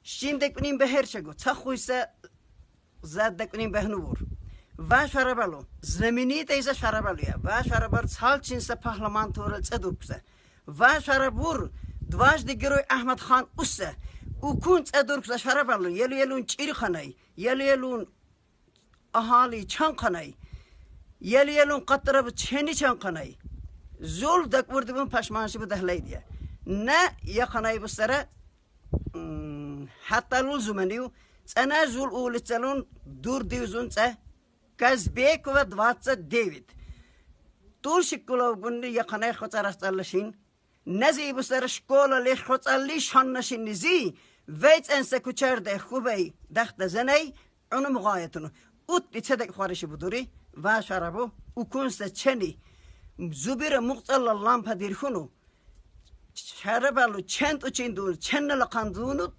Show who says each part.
Speaker 1: şimdi kunin beherçego çaxuysa zadda kunin behnuvur va şarabalo zemini teyze şarabalıya va şarabar salçinsa parlamentoral çedurpsa va şarabur dvaj digiroy Ahmet Khan ussa ukun çedurpsa şarabalı yelun çirxanay yelun ahali çankanay yelun qatrab çeni çankanay zul dak vurdum paşmanşı bu dahlaydiya ne yakanay bu sara hatta lul zumaniu sana zul ulitsalun dur divzun ça Kazbek ve 29 Tulşikulov günde yakanay xotarastallaşın Nazi bu sara şkola le xotalliş hannaşın nizi Veyt ense kuçerde xubey daxta zanay onu mugayetunu ut içedek xarışı buduri va şarabu ukunsa çeni zubira muqtalla lampa dirhunu şarabalu çent uçindu çennala kandunu